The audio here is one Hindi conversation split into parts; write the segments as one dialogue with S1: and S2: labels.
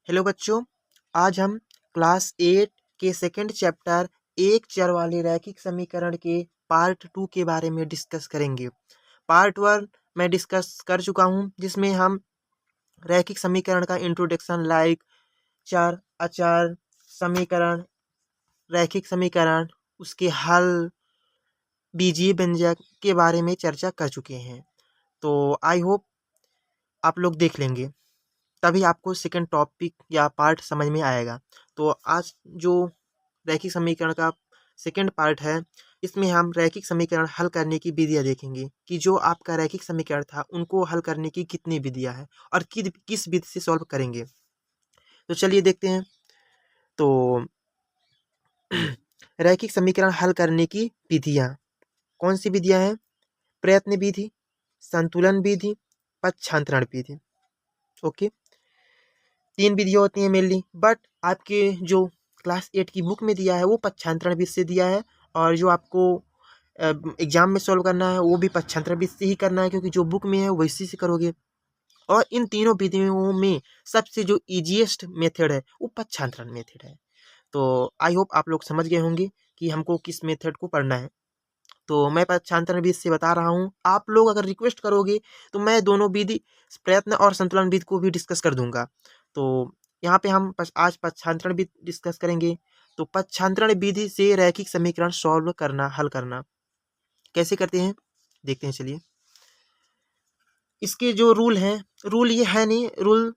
S1: हेलो बच्चों, आज हम क्लास 8 के सेकंड चैप्टर एक चर वाले रैखिक समीकरण के पार्ट 2 के बारे में डिस्कस करेंगे। पार्ट 1 मैं डिस्कस कर चुका हूं, जिसमें हम रैखिक समीकरण का इंट्रोडक्शन लाइक चर, अचर, समीकरण, रैखिक समीकरण, उसके हल, बीजीय व्यंजक के बारे में चर्चा कर चुके हैं। तो आई होप आप लोग देख लेंगे, तभी आपको सेकंड टॉपिक या पार्ट समझ में आएगा। तो आज जो रैखिक समीकरण का सेकंड पार्ट है, इसमें हम रैखिक समीकरण हल करने की विधियां देखेंगे कि जो आपका रैखिक समीकरण था उनको हल करने की कितनी विधियां हैं और किस विधि से सॉल्व करेंगे। तो चलिए देखते हैं। तो रैखिक समीकरण हल करने की विधियां कौन सी विधियां हैं? प्रयत्न विधि, संतुलन विधि, पक्षांतरण विधि। ओके, 3 विधियाँ होती हैं मेनली, बट आपके जो क्लास 8 की बुक में दिया है वो पक्षांतरण विधि से दिया है, और जो आपको एग्जाम में सॉल्व करना है वो भी पक्षांतरण विधि से ही करना है, क्योंकि जो बुक में है वैसे से करोगे। और इन तीनों विधियों में सबसे जो इजीएस्ट मेथड है वो पक्षांतरण मेथड है। तो आई होप आप लोग समझ गए होंगे कि हमको किस मेथड को पढ़ना है। तो मैं पक्षांतरण विधि से बता रहा हूँ, आप लोग अगर रिक्वेस्ट करोगे तो मैं दोनों विधि, प्रयत्न और संतुलन विधि को भी डिस्कस कर दूंगा। तो यहाँ पे हम आज पक्षांतरण विधि डिस्कस करेंगे। तो पक्षांतरण विधि से रैखिक समीकरण सॉल्व करना, हल करना कैसे करते हैं देखते हैं। चलिए, इसके जो रूल हैं, रूल ये है नहीं, रूल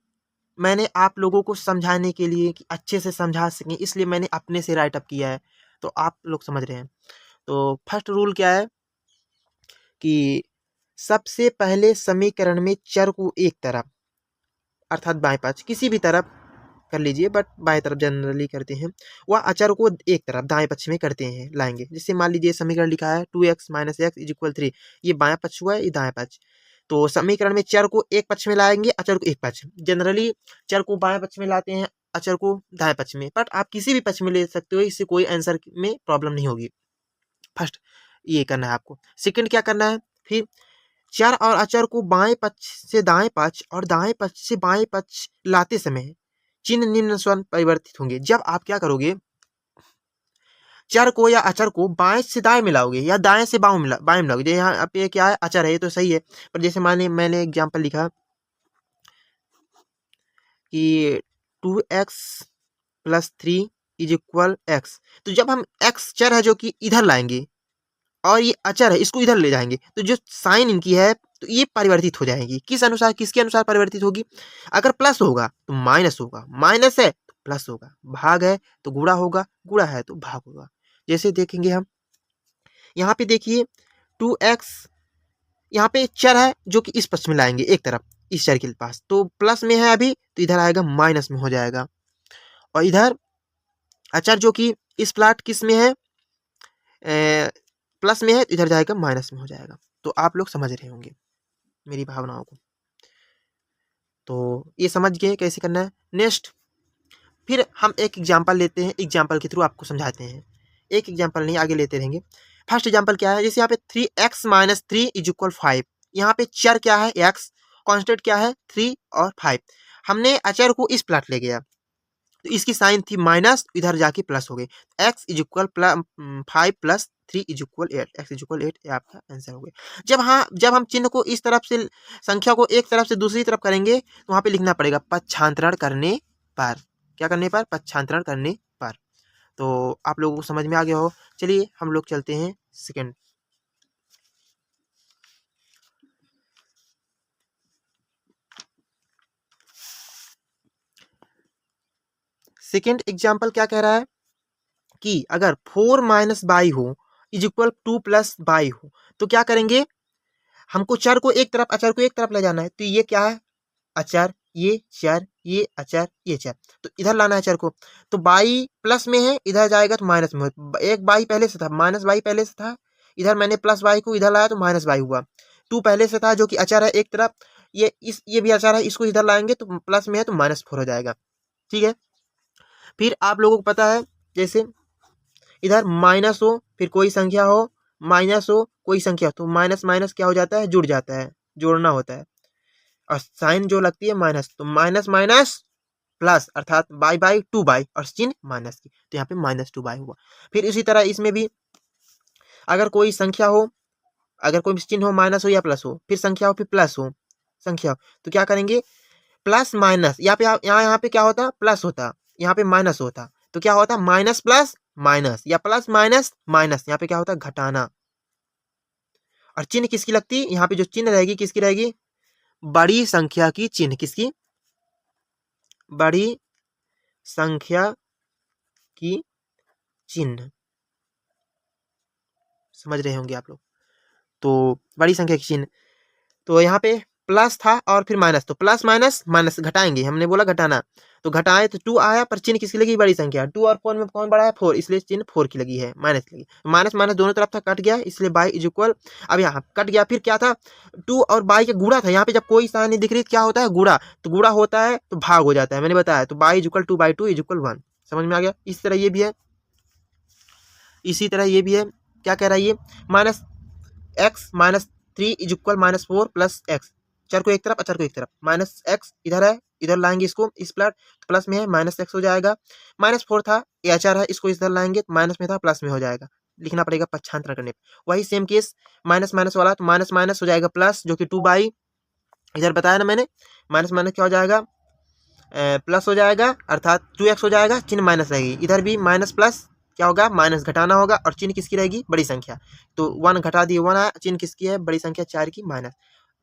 S1: मैंने आप लोगों को समझाने के लिए कि अच्छे से समझा सकें, इसलिए मैंने अपने से राइट अप किया है। तो आप लोग समझ रहे हैं। तो फर्स्ट रूल क्या है कि सबसे पहले समीकरण में चर को एक तरफ, अर्थात बाएं पक्ष किसी भी तरफ कर लीजिए, बट बाएं तरफ जनरली करते हैं, वह अचर को एक तरफ दाएं पक्ष में करते हैं, लाएंगे। जैसे मान लीजिए समीकरण लिखा है 2x - x = 3, ये बायां पक्ष हुआ है, ये दाएं पक्ष। तो समीकरण में चर को एक पक्ष में लाएंगे, अचर को एक पक्ष। जनरली चर को बाएं पक्ष में लाते हैं, अचर को दाएं पक्ष में, बट आप किसी भी पक्ष में ले सकते हो, इससे कोई आंसर में प्रॉब्लम नहीं होगी। फर्स्ट ये करना है आपको। सेकंड क्या करना है, फिर चर और अचर को बाएं पक्ष से दाएं पक्ष और दाएं पक्ष से बाएं पक्ष लाते समय चिन्ह निम्न स्वर्ण परिवर्तित होंगे। जब आप क्या करोगे, चर को या अचर को बाएं से दाएं मिलाओगे या दाएं से बाएं मिलाओगे। यहाँ पे क्या है, अचर है, ये तो सही है, पर जैसे मैंने एग्जाम्पल लिखा कि 2x + 3 = x, तो जब हम x चर है जो कि इधर लाएंगे और ये अचर है इसको इधर ले जाएंगे, तो जो साइन इनकी है तो ये परिवर्तित हो जाएगी। किस अनुसार, किसके अनुसार परिवर्तित होगी? अगर प्लस होगा तो माइनस होगा, माइनस है तो प्लस होगा, भाग है तो गुणा होगा, गुणा है तो भाग होगा। जैसे देखेंगे हम, यहाँ पे देखिए 2x, यहाँ पे चर है जो कि इस पक्ष में लाएंगे एक तरफ, इस चर के पास, तो प्लस में है अभी, तो इधर आएगा माइनस में हो जाएगा। और इधर अचर जो कि इस प्लाट किस में है, प्लस में है, तो इधर जाएगा माइनस में हो जाएगा। तो आप लोग समझ रहे होंगे मेरी भावनाओं को। तो ये समझ गए कैसे करना है। नेक्स्ट फिर हम एक एग्जांपल लेते हैं, एग्जांपल के थ्रू आपको समझाते हैं। एक एग्जांपल नहीं, आगे लेते रहेंगे। फर्स्ट एग्जांपल क्या है, जैसे यहाँ पे 3x - 3 = 5। यहाँ पे चर क्या है x, कांस्टेंट क्या है 3 और 5। हमने अचर को इस प्लाट ले गया, तो इसकी साइन थी माइनस, इधर जाके प्लस हो गई। x = 5 + 3 = 8, x = 8, ये आपका आंसर हो गया। जब हम चिन्ह को इस तरफ से, संख्या को एक तरफ से दूसरी तरफ करेंगे, तो वहां पे लिखना पड़ेगा पक्षांतरण करने पर। क्या करने पर? पक्षांतरण करने पर। तो आप लोगों को समझ में आ गया हो। चलिए हम लोग चलते हैं सेकेंड। सेकेंड एग्जाम्पल क्या कह रहा है कि अगर 4 - y हो = 2 + y हो, तो क्या करेंगे, हमको चर को एक तरफ, अचर को एक तरफ ले जाना है। तो ये क्या है, अचर, ये चर, ये अचर, ये चर, तो इधर लाना है चर को। तो बाई प्लस में है, इधर जाएगा तो माइनस में। एक बाई पहले से था, माइनस बाई पहले से था, इधर मैंने प्लस बाई को इधर लाया तो माइनस बाई हुआ। 2 पहले से था जो कि अचर है एक तरफ, ये भी अचर है, इसको इधर लाएंगे तो प्लस में है तो -4 हो जाएगा। ठीक है, फिर आप लोगों को पता है, जैसे इधर माइनस हो, फिर कोई संख्या हो, माइनस हो कोई संख्या, तो माइनस माइनस क्या हो जाता है, जुड़ जाता है, जोड़ना होता है। और साइन जो लगती है माइनस, तो माइनस माइनस प्लस अर्थात बाई 2 और चिन्ह माइनस की, तो यहाँ पे -2 हुआ। फिर इसी तरह इसमें भी अगर कोई संख्या हो, अगर कोई चिन्ह हो माइनस हो या प्लस हो, फिर संख्या हो फिर प्लस हो, संख्या हो, तो क्या करेंगे प्लस माइनस, यहाँ पे यहाँ पे क्या होता प्लस होता, यहाँ पे माइनस होता, तो क्या होता माइनस प्लस माइनस या प्लस माइनस माइनस, यहाँ पे क्या होता घटाना। और चिन्ह किसकी लगती, यहाँ पे जो चिन्ह रहेगी किसकी रहेगी, बड़ी संख्या की चिन्ह, किसकी, बड़ी संख्या की चिन्ह, समझ रहे होंगे आप लोग। तो बड़ी संख्या की चिन्ह, तो यहाँ पे प्लस था और फिर माइनस, तो प्लस माइनस माइनस घटाएंगे, हमने बोला घटाना, तो घटाए तो 2 आया, पर चिन्ह किसकी लगी, बड़ी संख्या। 2 और 4 में कौन बड़ा है, 4, इसलिए चिन्ह 4 की लगी है, माइनस लगी, माइनस माइनस दोनों तरफ था, कट गया, इसलिए बाई इज इक्वल, अब यहाँ कट गया, फिर क्या था 2 और बाई के गुणा था, यहाँ पे जब कोई साइन नहीं दिख रही क्या होता है गुणा, तो गुणा होता है तो भाग हो जाता है, मैंने बताया, तो by is equal 2/2 is equal 1, समझ में आ गया। इस तरह ये भी है, इसी तरह ये भी है, क्या कह रहा है ये, minus x minus 3 is equal -4 plus x, चर को एक तरफ अचर को एक तरफ, माइनस एक्स इधर है, इधर लाएंगे इसको, इस प्लस में है माइनस एक्स हो जाएगा, -4 था ये अचर है, इसको इधर लाएंगे तो माइनस में था प्लस में हो जाएगा, लिखना पड़ेगा पक्षांतर करने पर। वही सेम केस माइनस माइनस वाला, तो माइनस माइनस हो जाएगा प्लस, जो कि 2 इधर बताया ना मैंने, माइनस माइनस क्या हो जाएगा प्लस हो जाएगा, अर्थात 2x हो जाएगा, चिन्ह माइनस रहेगी, इधर भी माइनस प्लस क्या होगा माइनस घटाना होगा, और चिन्ह किसकी रहेगी बड़ी संख्या, तो 1 घटा दिए 1 आया, चिन्ह किसकी है बड़ी संख्या 4 की माइनस,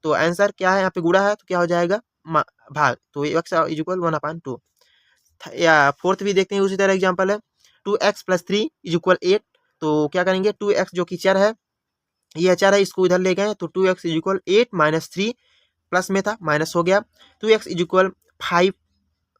S1: तो आंसर क्या है यहाँ पे गुणा है, तो क्या हो जाएगा भाग, तो x इज इक्वल 1/2। या फोर्थ भी देखते हैं, उसी तरह एग्जाम्पल है 2x + 3 इज इक्वल 8, तो क्या करेंगे 2x जो कि चर है, ये अचर है, इसको इधर ले गए, तो 2x इज इक्वल 8 - 3 प्लस में था माइनस हो गया, 2x इज इक्वल 5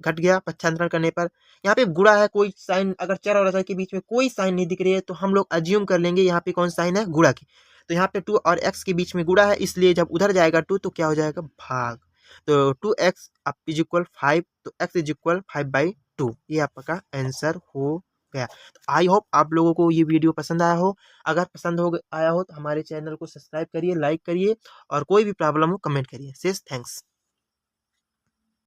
S1: घट गया पक्षांतरण करने पर। यहाँ पे गुणा है, कोई साइन अगर चर और अचर के बीच में कोई साइन नहीं दिख रही है, तो हम लोग अज्यूम कर लेंगे यहाँ पे कौन साइन है गुणा की, तो यहाँ पे 2 और x के बीच में गुणा है, इसलिए जब उधर जाएगा 2 तो क्या हो जाएगा भाग, तो 2x इज इक्वल 5, तो x इज इक्वल 5/2, ये आपका आंसर हो गया। तो आई होप आप लोगों को ये वीडियो पसंद आया हो, अगर पसंद हो आया हो तो हमारे चैनल को सब्सक्राइब करिए, लाइक करिए, और कोई भी प्रॉब्लम हो कमेंट करिए। शेष थैंक्स।